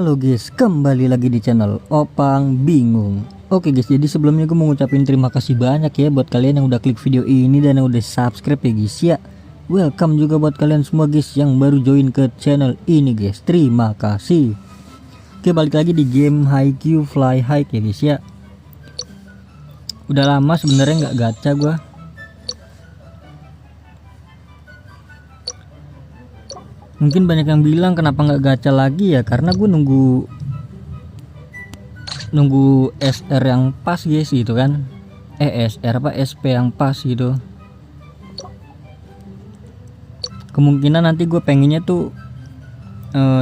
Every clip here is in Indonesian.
Halo guys, kembali lagi di channel Opang Bingung. Oke guys, jadi sebelumnya gue mau ngucapin terima kasih banyak ya buat kalian yang udah klik video ini dan yang udah subscribe ya guys ya. Welcome juga buat kalian semua guys yang baru join ke channel ini guys. Terima kasih. Oke, balik lagi di game Haikyuu Fly High ya guys ya. Udah lama sebenarnya nggak gacha gue. Mungkin banyak yang bilang kenapa nggak gacha lagi ya, karena gue nunggu SR yang pas guys gitu kan. SR apa SP yang pas gitu. Kemungkinan nanti gue pengennya tuh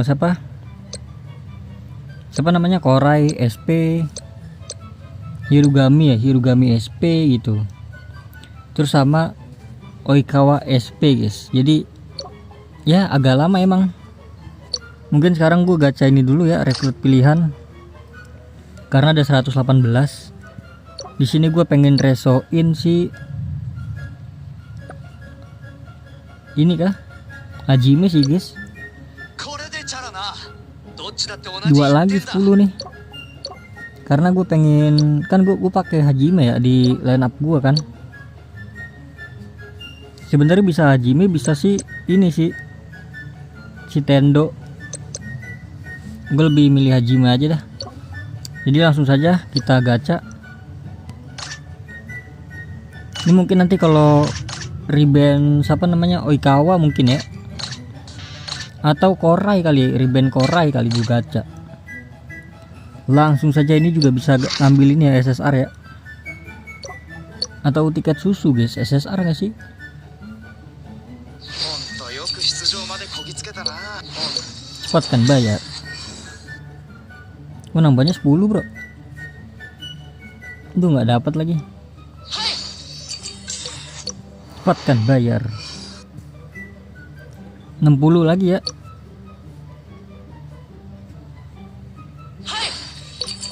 siapa namanya, Korai SP, Hirugami SP gitu. Terus sama Oikawa SP guys. Jadi ya agak lama emang. Mungkin sekarang gue gacha ini dulu ya, rekrut pilihan. Karena ada 118. Di sini gue pengen resoin si ini kah? Hajime sih guys. Dua lagi 10 nih. Karena gue pengen, kan gue pakai Hajime ya di line up gue kan. Sebenarnya bisa Hajime, bisa sih ini sih si Tendo. Gue lebih milih Hajime aja dah. Jadi langsung saja kita gacha. Ini mungkin nanti kalau reben siapa namanya, Oikawa mungkin ya, atau Korai kali, reben Korai kali gue gacha. Langsung saja ini juga bisa ngambil ini ya, SSR ya, atau tiket susu guys. SSR gak sih? Cepat kan bayar. Oh, nambahnya 10 bro. Itu nggak dapat lagi. Cepat kan bayar. 60 lagi ya.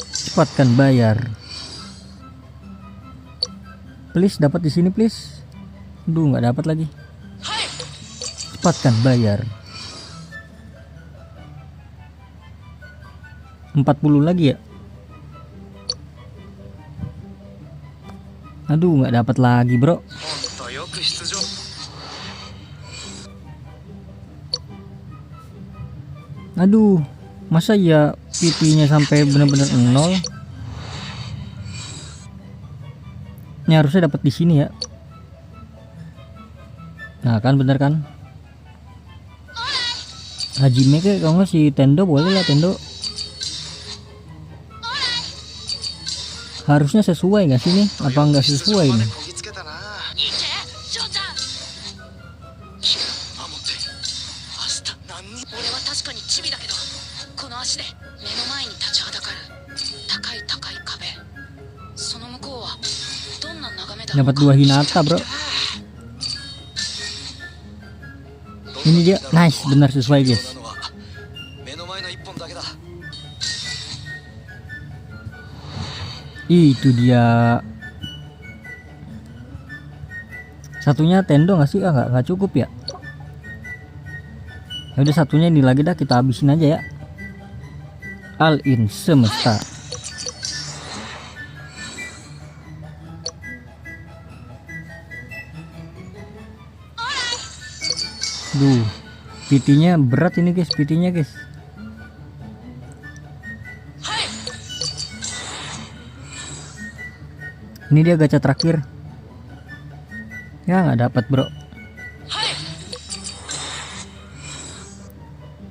Cepat kan bayar. Please dapat di sini please. Aduh, nggak dapat lagi. Cepat kan bayar. 40 lagi ya. Aduh, nggak dapat lagi bro. Aduh, masa ya PP-nya sampai bener-bener 0. Ini harusnya dapat di sini ya. Nah kan, bener kan. Hajime kayak kalau nggak si Tendo boleh lah, Tendo. Harusnya sesuai nggak sih nih? Apa nggak sesuai nih? Dapat 2 Hinata bro. Ini dia, nice, benar sesuai guys. Itu dia. Satunya Tendo nggak sih? Nggak cukup ya. Ya udah, satunya ini lagi dah, kita habisin aja ya. All in semesta. Duh, PT-nya berat ini guys, PT-nya guys. Ini dia gacha terakhir. Ya nggak dapat bro.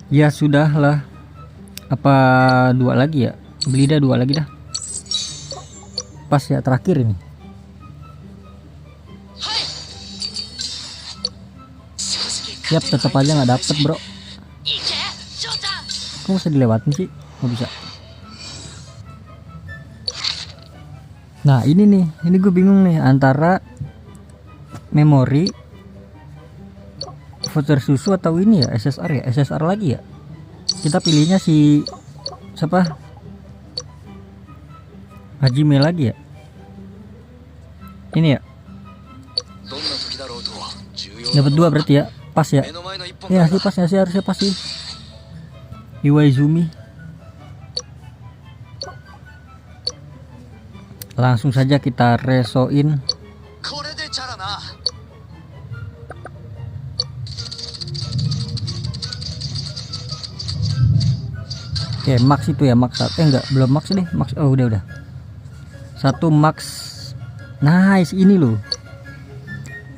Ya sudah lah. Apa 2 lagi ya? Beli dah 2 lagi dah. Pas ya terakhir ini. Siap, tetap aja nggak dapet bro. Kok bisa dilewatin sih? Nggak bisa. Nah ini nih, ini gue bingung nih antara memori, voucher susu atau ini ya, SSR ya, SSR lagi ya. Kita pilihnya si siapa? Hajime lagi ya. Ini ya. Dapat 2 berarti ya. Pas ya. Ya sih, pas ya sih, harusnya pas sih. Iwaizumi. Langsung saja kita resoin. Oke, max itu ya, max. Enggak, belum max deh. Max. Oh, udah. Satu max. Nice, ini loh.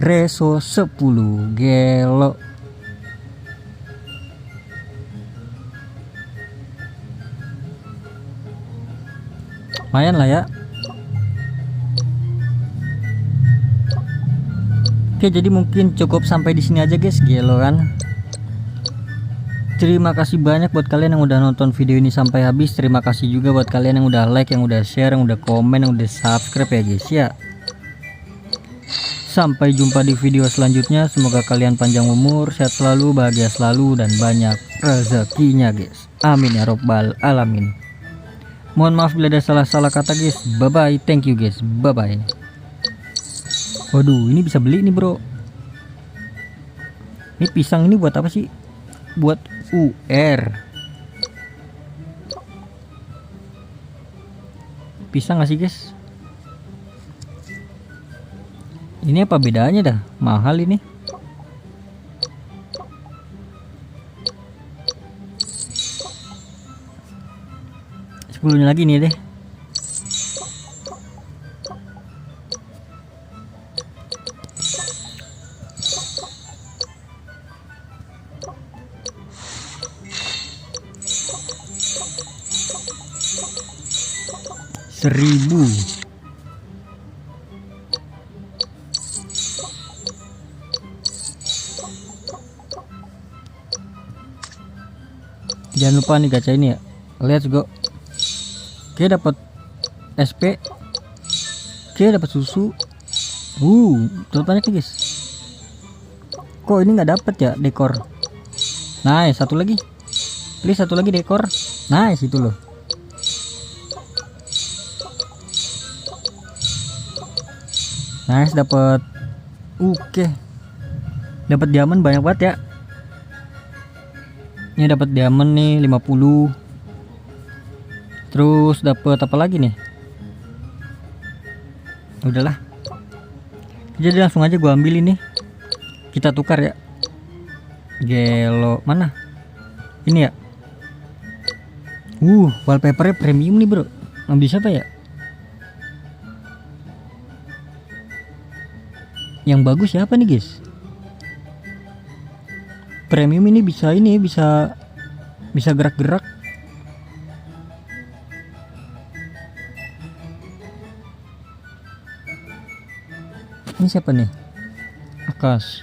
Reso 10. Gelo. Lumayan lah ya. Oke, jadi mungkin cukup sampai di sini aja guys. Gelo kan. Terima kasih banyak buat kalian yang udah nonton video ini sampai habis. Terima kasih juga buat kalian yang udah like, yang udah share, yang udah komen, yang udah subscribe ya guys ya. Sampai jumpa di video selanjutnya. Semoga kalian panjang umur, sehat selalu, bahagia selalu, dan banyak rezekinya guys. Amin ya robbal alamin. Mohon maaf bila ada salah-salah kata guys. Bye bye, thank you guys, bye bye. Waduh, ini bisa beli nih bro. Ini pisang ini buat apa sih? Buat UR. Pisang gak sih guys? Ini apa bedanya dah? Mahal ini. Sepuluhnya lagi nih deh. Seribu. Jangan lupa nih gacha ini ya. Let's go. Oke, dapat SP. Oke, dapat susu. Terlalu banyak nih guys. Kok ini nggak dapat ya dekor? Nice, satu lagi. Please, satu lagi dekor. Nice, itu loh. Nice, dapat. Oke. Dapat diamond banyak banget ya. Ini dapat diamond nih 50. Terus dapat apa lagi nih? Udahlah. Jadi langsung aja gua ambil ini. Kita tukar ya. Gelo mana? Ini ya. Wallpapernya premium nih, bro. Ambil siapa ya? Yang bagus siapa nih, guys? Premium ini bisa gerak-gerak. Ini siapa nih? Akas.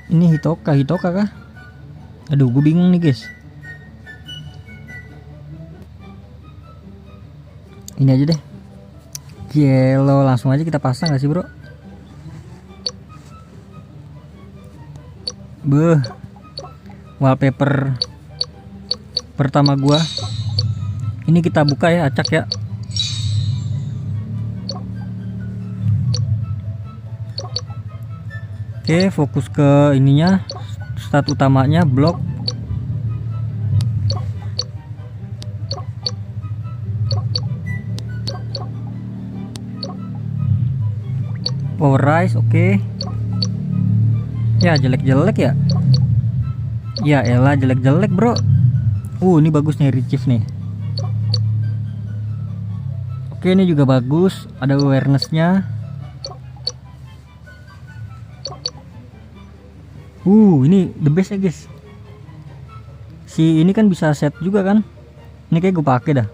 Ini Hitoka kah? Aduh, gue bingung nih guys. Ini aja deh. Gelo, langsung aja kita pasang gak sih bro? Wallpaper pertama gua. Ini kita buka ya, acak ya. Oke, fokus ke ininya. Stat utamanya blok. Power rise, oke. Ya jelek-jelek ya. Ya elah, jelek-jelek bro. Ini bagus nih, rechieve nih. Oke, ini juga bagus, ada awarenessnya. Ini the best ya guys. Si ini kan bisa set juga kan. Ini kayak gue pakai dah.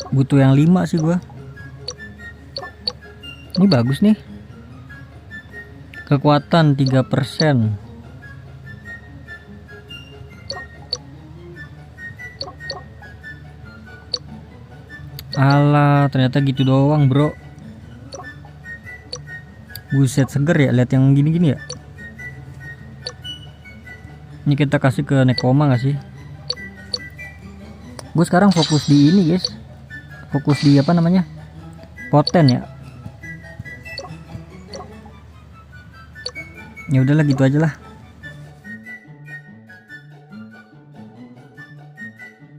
Butuh yang 5 sih gua. Ini bagus nih. Kekuatan 3%. Alah, ternyata gitu doang bro. Buset, seger ya lihat yang gini-gini ya. Ini kita kasih ke Nekoma gak sih? Gue sekarang fokus di ini guys. fokus di apa namanya, poten ya. Ya udahlah gitu aja lah.